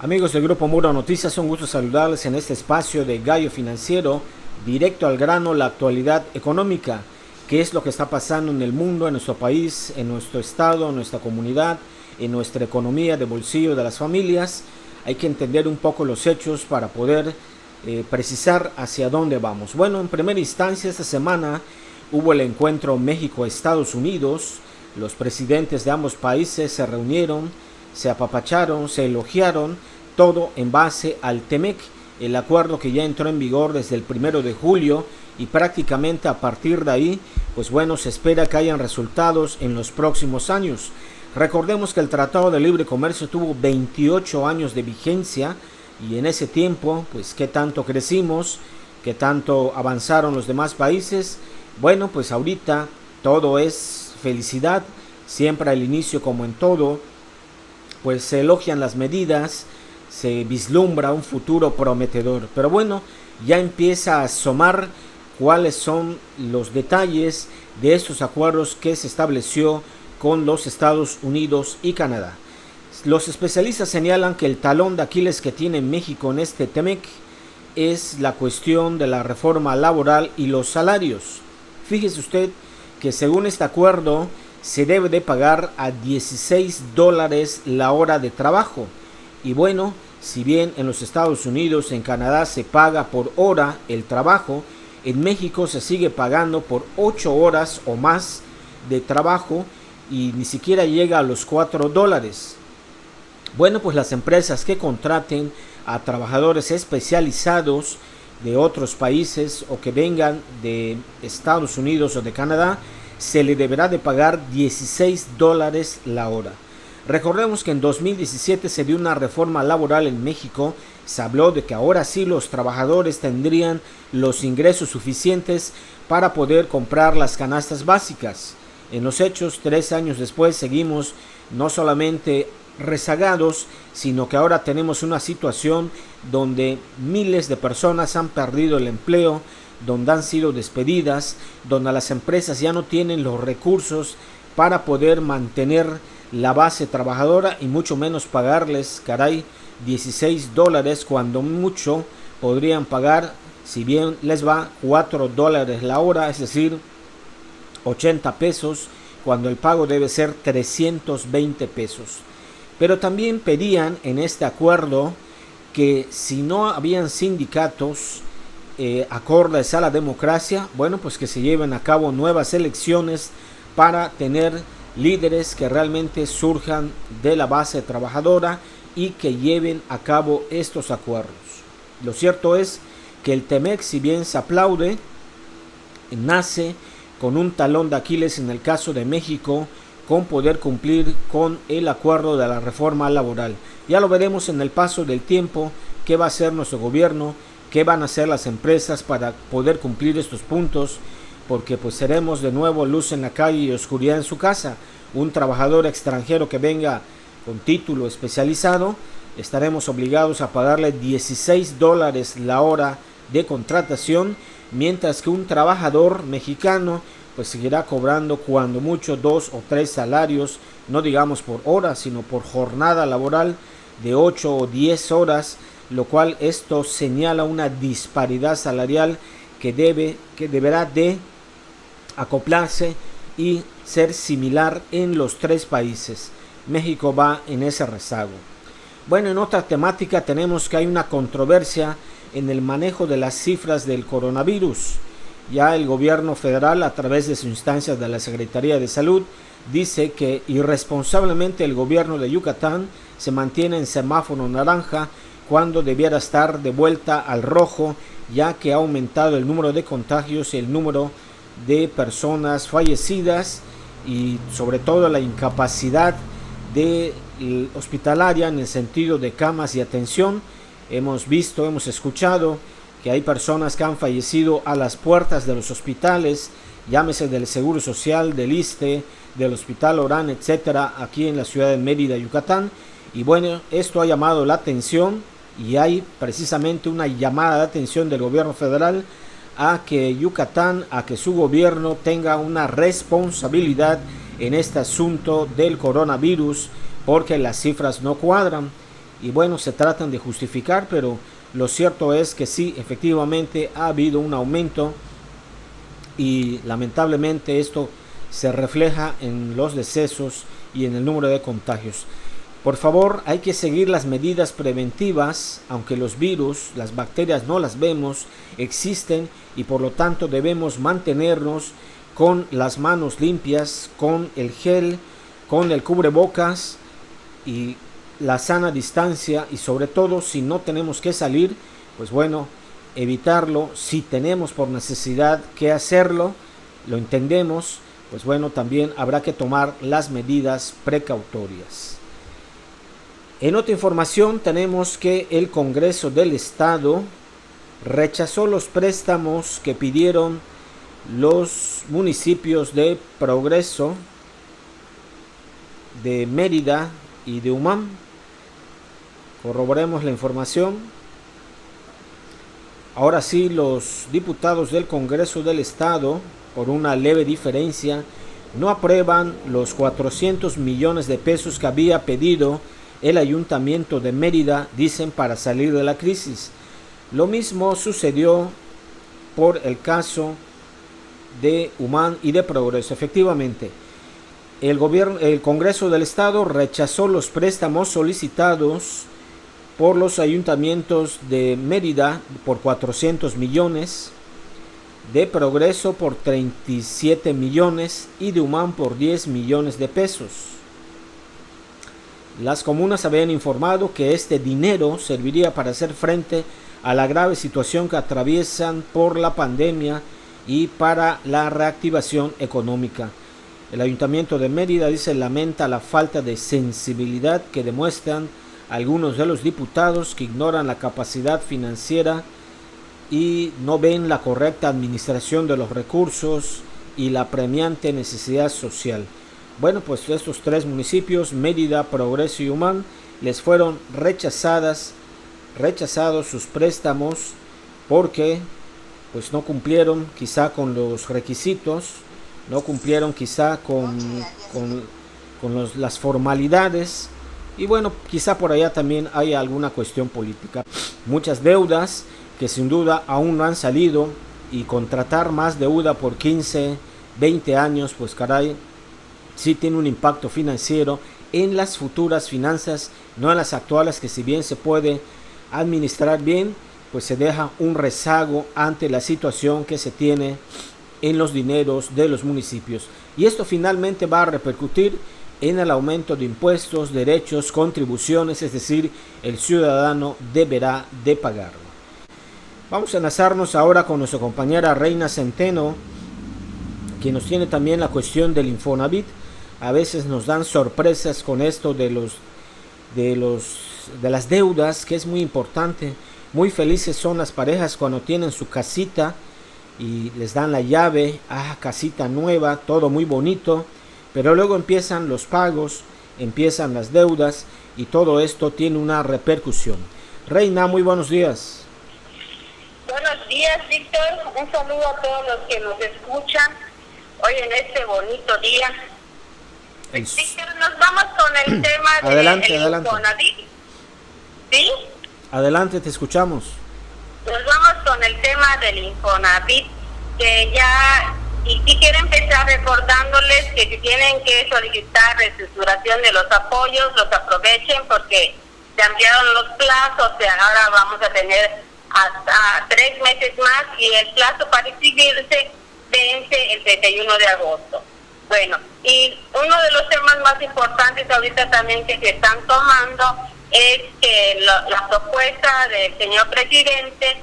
Amigos del Grupo Muro Noticias, un gusto saludarles en este espacio de Gallo Financiero, directo al grano, la actualidad económica. ¿Qué es lo que está pasando en el mundo, en nuestro país, en nuestro estado, en nuestra comunidad, en nuestra economía de bolsillo de las familias? Hay que entender un poco los hechos para poder precisar hacia dónde vamos. Bueno, en primera instancia, esta semana hubo el encuentro México-Estados Unidos. Los presidentes de ambos países se reunieron, se apapacharon, se elogiaron, todo en base al TEMEC, el acuerdo que ya entró en vigor desde el 1 de julio y prácticamente a partir de ahí, pues bueno, se espera que hayan resultados en los próximos años. Recordemos que el Tratado de Libre Comercio tuvo 28 años de vigencia y en ese tiempo, pues qué tanto crecimos, qué tanto avanzaron los demás países. Bueno, pues ahorita todo es felicidad, siempre al inicio como en todo, pues se elogian las medidas, se vislumbra un futuro prometedor. Pero bueno, ya empieza a asomar cuáles son los detalles de estos acuerdos que se estableció con los Estados Unidos y Canadá. Los especialistas señalan que el talón de Aquiles que tiene México en este TEMEC es la cuestión de la reforma laboral y los salarios. Fíjese usted que según este acuerdo se debe de pagar a $16 la hora de trabajo. Y bueno, si bien en los Estados Unidos, en Canadá se paga por hora el trabajo, en México se sigue pagando por 8 horas o más de trabajo y ni siquiera llega a los $4. Bueno, pues las empresas que contraten a trabajadores especializados de otros países o que vengan de Estados Unidos o de Canadá, se le deberá de pagar $16 la hora. Recordemos que en 2017 se dio una reforma laboral en México. Se habló de que ahora sí los trabajadores tendrían los ingresos suficientes para poder comprar las canastas básicas. En los hechos, 3 años después, seguimos no solamente rezagados, sino que ahora tenemos una situación donde miles de personas han perdido el empleo, donde han sido despedidas, donde las empresas ya no tienen los recursos para poder mantener la base trabajadora y mucho menos pagarles, caray, $16 cuando mucho podrían pagar, si bien les va, $4 la hora, es decir, 80 pesos, cuando el pago debe ser 320 pesos. Pero también pedían en este acuerdo que si no habían sindicatos acordes a la democracia, bueno, pues que se lleven a cabo nuevas elecciones para tener líderes que realmente surjan de la base trabajadora y que lleven a cabo estos acuerdos. Lo cierto es que el TEMEC, si bien se aplaude, nace con un talón de Aquiles en el caso de México, con poder cumplir con el acuerdo de la reforma laboral. Ya lo veremos en el paso del tiempo, qué va a hacer nuestro gobierno, qué van a hacer las empresas para poder cumplir estos puntos, porque pues seremos de nuevo luz en la calle y oscuridad en su casa. Un trabajador extranjero que venga con título especializado, estaremos obligados a pagarle $16 la hora de contratación, mientras que un trabajador mexicano pues seguirá cobrando cuando mucho 2 o 3 salarios, no digamos por hora, sino por jornada laboral de 8 o 10 horas, lo cual esto señala una disparidad salarial que deberá de acoplarse y ser similar en los 3 países. México va en ese rezago. Bueno, en otra temática tenemos que hay una controversia en el manejo de las cifras del coronavirus. Ya el gobierno federal, a través de sus instancias de la Secretaría de Salud, dice que irresponsablemente el gobierno de Yucatán se mantiene en semáforo naranja cuando debiera estar de vuelta al rojo, ya que ha aumentado el número de contagios y el número de personas fallecidas y sobre todo la incapacidad hospitalaria en el sentido de camas y atención. Hemos visto, hemos escuchado que hay personas que han fallecido a las puertas de los hospitales, llámese del Seguro Social, del ISSSTE, del Hospital Orán, etcétera, aquí en la ciudad de Mérida, Yucatán. Y bueno, esto ha llamado la atención y hay precisamente una llamada de atención del gobierno federal a que Yucatán, a que su gobierno tenga una responsabilidad en este asunto del coronavirus, porque las cifras no cuadran. y bueno, se tratan de justificar, pero lo cierto es que sí, efectivamente ha habido un aumento y lamentablemente esto se refleja en los decesos y en el número de contagios. Por favor, hay que seguir las medidas preventivas, aunque los virus, las bacterias no las vemos, existen y por lo tanto debemos mantenernos con las manos limpias, con el gel, con el cubrebocas y la sana distancia, y sobre todo si no tenemos que salir, pues bueno, evitarlo. Si tenemos por necesidad que hacerlo, lo entendemos, pues bueno, también habrá que tomar las medidas precautorias. En otra información tenemos que el Congreso del Estado rechazó los préstamos que pidieron los municipios de Progreso, de Mérida y de Humán. Corroboremos la información. Ahora sí, los diputados del Congreso del Estado, por una leve diferencia, no aprueban los 400 millones de pesos que había pedido el Ayuntamiento de Mérida, dicen, para salir de la crisis. Lo mismo sucedió por el caso de Humán y de Progreso. Efectivamente, el Congreso del Estado rechazó los préstamos solicitados por los ayuntamientos de Mérida por 400 millones, de Progreso por 37 millones y de Humán por 10 millones de pesos. Las comunas habían informado que este dinero serviría para hacer frente a la grave situación que atraviesan por la pandemia y para la reactivación económica. El Ayuntamiento de Mérida dice lamenta la falta de sensibilidad que demuestran algunos de los diputados, que ignoran la capacidad financiera y no ven la correcta administración de los recursos y la apremiante necesidad social. Bueno, pues estos tres municipios, Mérida, Progreso y Humán, les fueron rechazados sus préstamos porque pues no cumplieron quizá con los requisitos, no cumplieron quizá con las formalidades, y bueno, quizá por allá también hay alguna cuestión política. Muchas deudas que sin duda aún no han salido, y contratar más deuda por 15, 20 años, pues caray, sí tiene un impacto financiero en las futuras finanzas, no en las actuales, que si bien se puede administrar bien, pues se deja un rezago ante la situación que se tiene en los dineros de los municipios. Y esto finalmente va a repercutir en el aumento de impuestos, derechos, contribuciones, es decir, el ciudadano deberá de pagarlo. Vamos a enlazarnos ahora con nuestra compañera Reina Centeno, quien nos tiene también la cuestión del Infonavit. A veces nos dan sorpresas con esto de las deudas, que es muy importante. Muy felices son las parejas cuando tienen su casita y les dan la llave, casita nueva, todo muy bonito, pero luego empiezan los pagos, empiezan las deudas y todo esto tiene una repercusión. Reina, muy buenos días. Buenos días, Víctor. Un saludo a todos los que nos escuchan hoy en este bonito día. Víctor, nos vamos con el tema del Infonavit. ¿Sí? Adelante, te escuchamos. Nos vamos con el tema del Infonavit, que ya, y quiero empezar recordándoles que si tienen que solicitar reestructuración de los apoyos, los aprovechen porque cambiaron los plazos, ahora vamos a tener hasta 3 meses más y el plazo para inscribirse vence el 31 de agosto. Bueno, y uno de los temas más importantes ahorita también que se están tomando es que la propuesta del señor presidente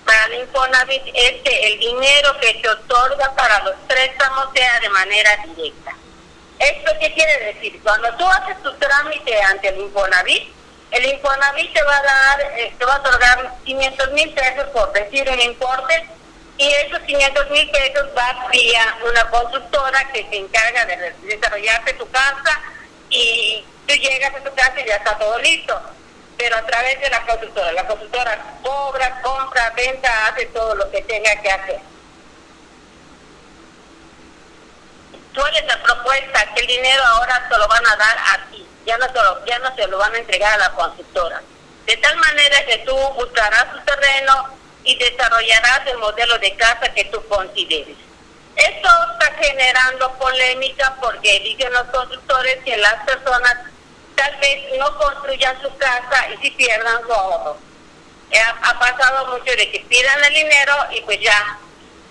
para el Infonavit es que el dinero que se otorga para los préstamos sea de manera directa. ¿Esto qué quiere decir? Cuando tú haces tu trámite ante el Infonavit te va a dar, te va a otorgar 500,000 pesos, por decir un importe, y esos 500,000 pesos va vía una constructora que se encarga de desarrollarte tu casa, y tú llegas a tu casa y ya está todo listo, pero a través de la constructora cobra, compra, venta, hace todo lo que tenga que hacer. Tú eres la propuesta, que el dinero ahora te lo van a dar a ti. ya no se lo van a entregar a la constructora. De tal manera que tú buscarás tu terreno y desarrollarás el modelo de casa que tú consideres. Esto está generando polémica porque dicen los constructores que las personas tal vez no construyan su casa y si pierdan su ahorro. Ha pasado mucho de que pidan el dinero y pues ya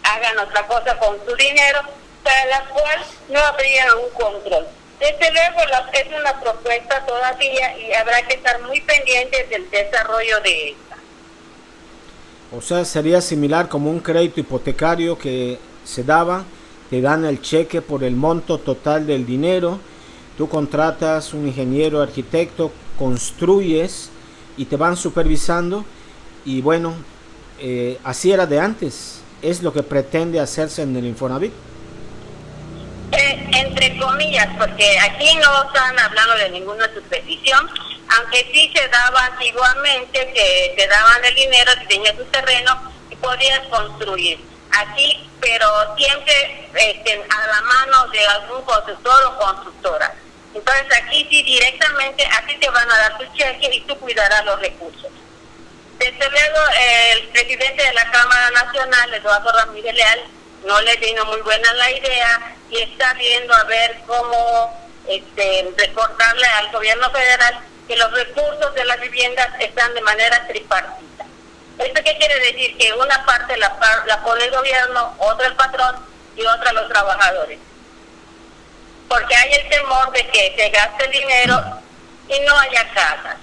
hagan otra cosa con su dinero, para la cual no habría un control. Desde luego es una propuesta todavía y habrá que estar muy pendientes del desarrollo de esta. O sea, sería similar como un crédito hipotecario que se daba, te dan el cheque por el monto total del dinero, tú contratas un ingeniero, arquitecto, construyes y te van supervisando y bueno, así era de antes, es lo que pretende hacerse en el Infonavit. Entre comillas, porque aquí no están hablando de ninguna supervisión, aunque sí se daba antiguamente que te daban el dinero si tenías tu terreno y podías construir. Aquí, pero siempre a la mano de algún constructor o constructora. Entonces aquí sí directamente, aquí te van a dar tu cheque y tú cuidarás los recursos. Desde luego, el presidente de la Cámara Nacional, Eduardo Ramírez Leal, no le vino muy buena la idea y está viendo a ver cómo recordarle al gobierno federal que los recursos de las viviendas están de manera tripartita. ¿Esto qué quiere decir? Que una parte la pone el gobierno, otra el patrón y otra los trabajadores. Porque hay el temor de que se gaste el dinero y no haya casas.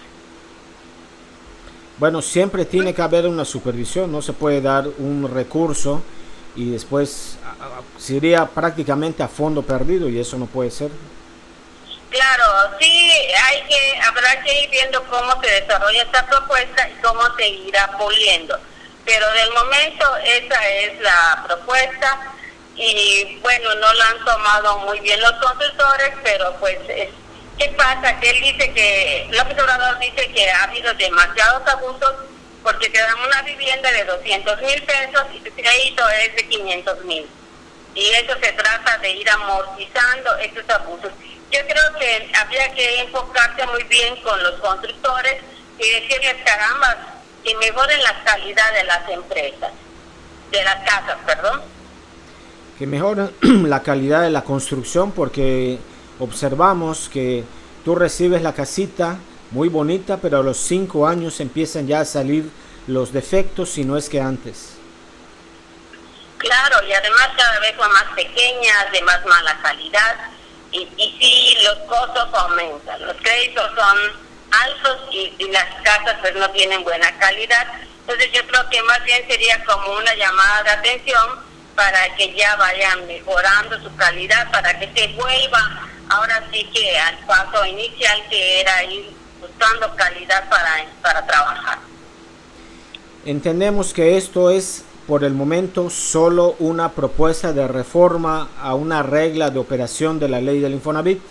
Bueno, siempre tiene que haber una supervisión, no se puede dar un recurso y después sería prácticamente a fondo perdido y eso no puede ser. Claro, sí, habrá que ir viendo cómo se desarrolla esta propuesta y cómo se irá puliendo. Pero del momento esa es la propuesta y bueno, no la han tomado muy bien los consultores, pero pues ¿qué pasa? Que él dice que, López Obrador dice que ha habido demasiados abusos porque te dan una vivienda de 200,000 pesos y tu crédito es de 500,000. Y eso se trata de ir amortizando estos abusos. Yo creo que habría que enfocarse muy bien con los constructores y decirles, caramba, que mejoren la calidad de las empresas, de las casas, perdón. Que mejoren la calidad de la construcción porque observamos que tú recibes la casita muy bonita, pero a los 5 años empiezan ya a salir los defectos, si no es que antes. Claro, y además cada vez son más pequeñas, de más mala calidad, y sí, los costos aumentan, los créditos son altos y las casas pues no tienen buena calidad. Entonces yo creo que más bien sería como una llamada de atención para que ya vayan mejorando su calidad, para que se vuelva ahora sí que al paso inicial, que era ir buscando calidad para trabajar. Entendemos que esto es por el momento solo una propuesta de reforma a una regla de operación de la ley del Infonavit.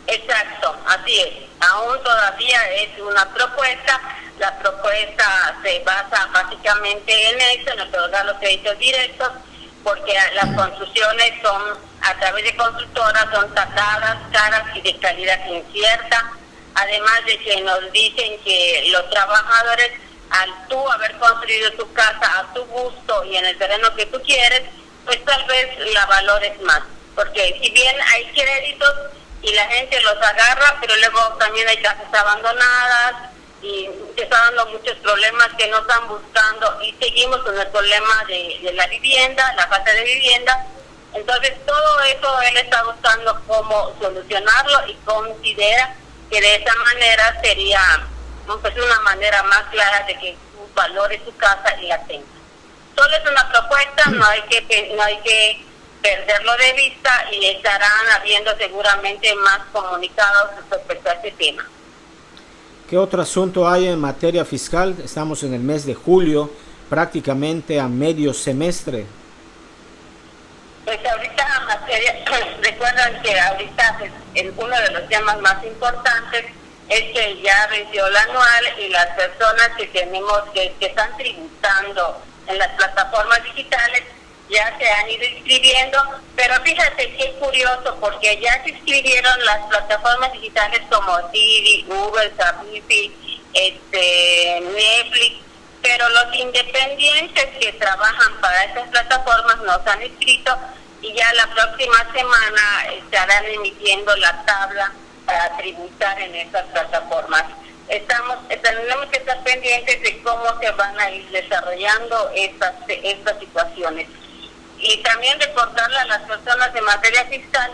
Exacto, así es. Aún todavía es una propuesta. La propuesta se basa básicamente en eso, en otorgar los créditos directos, porque las construcciones son, a través de constructoras, son tasadas, caras y de calidad incierta. Además de que nos dicen que los trabajadores, al tú haber construido tu casa a tu gusto y en el terreno que tú quieres, pues tal vez la valores más. Porque si bien hay créditos y la gente los agarra, pero luego también hay casas abandonadas y se están dando muchos problemas que no están buscando y seguimos con el problema de la vivienda, la falta de vivienda. Entonces todo eso él está buscando cómo solucionarlo y considera que de esa manera sería pues una manera más clara de que tú valores tu casa y la tengas. Solo es una propuesta, no hay que perderlo de vista y estarán habiendo seguramente más comunicados respecto a este tema. ¿Qué otro asunto hay en materia fiscal? Estamos en el mes de julio, prácticamente a medio semestre. Pues ahorita en materia, recuerdan que ahorita uno de los temas más importantes es que ya venció la anual y las personas que están tributando en las plataformas digitales ya se han ido inscribiendo, pero fíjate qué curioso, porque ya se inscribieron las plataformas digitales como Didi, Uber, Rappi, Netflix, pero los independientes que trabajan para esas plataformas no se han inscrito y ya la próxima semana estarán emitiendo la tabla para tributar en esas plataformas. Tenemos que estar pendientes de cómo se van a ir desarrollando estas situaciones. Y también recordarle a las personas de materia fiscal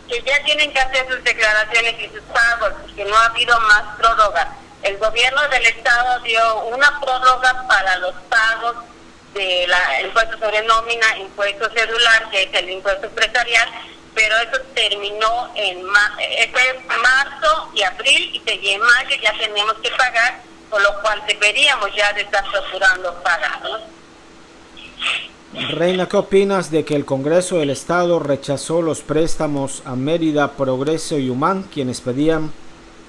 que ya tienen que hacer sus declaraciones y sus pagos, porque no ha habido más prórroga. El gobierno del estado dio una prórroga para los pagos de impuesto sobre nómina, impuesto celular, que es el impuesto empresarial, pero eso terminó en marzo y abril, y en mayo ya tenemos que pagar, por lo cual deberíamos ya de estar procurando pagar, ¿no? Reina, ¿qué opinas de que el Congreso del Estado rechazó los préstamos a Mérida, Progreso y Humán, quienes pedían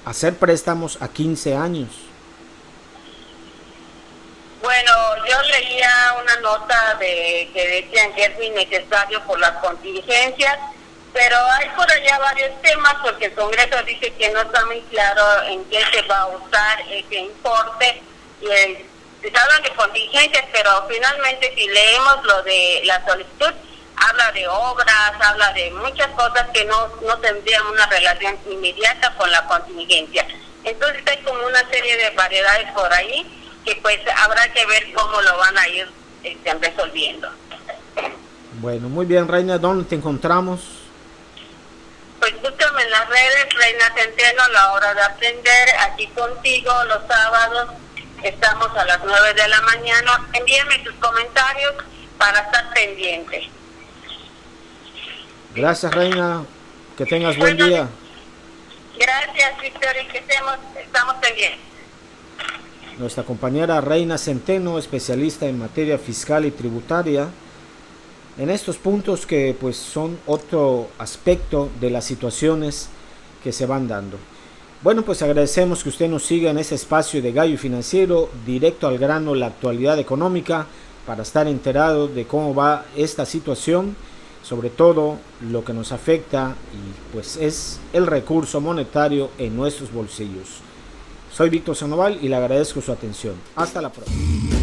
hacer préstamos a 15 años? Bueno, yo leía una nota que decían que es innecesario por las contingencias, pero hay por allá varios temas, porque el Congreso dice que no está muy claro en qué se va a usar ese importe, y se hablan de contingencias, pero finalmente si leemos lo de la solicitud, habla de obras, habla de muchas cosas que no tendrían una relación inmediata con la contingencia. Entonces hay como una serie de variedades por ahí que pues habrá que ver cómo lo van a ir resolviendo. Bueno, muy bien, Reina, ¿dónde te encontramos? Pues búscame en las redes, Reina Centeno, La Hora de Aprender, aquí contigo los sábados. Estamos a las 9 de la mañana. Envíame tus comentarios para estar pendiente. Gracias, Reina. Que tengas buen día. Gracias, Víctor, y que estamos pendientes. Nuestra compañera Reina Centeno, especialista en materia fiscal y tributaria, en estos puntos que pues son otro aspecto de las situaciones que se van dando. Bueno, pues agradecemos que usted nos siga en este espacio de Gallo Financiero, directo al grano, la actualidad económica, para estar enterado de cómo va esta situación, sobre todo lo que nos afecta y pues es el recurso monetario en nuestros bolsillos. Soy Víctor Sandoval y le agradezco su atención. Hasta la próxima.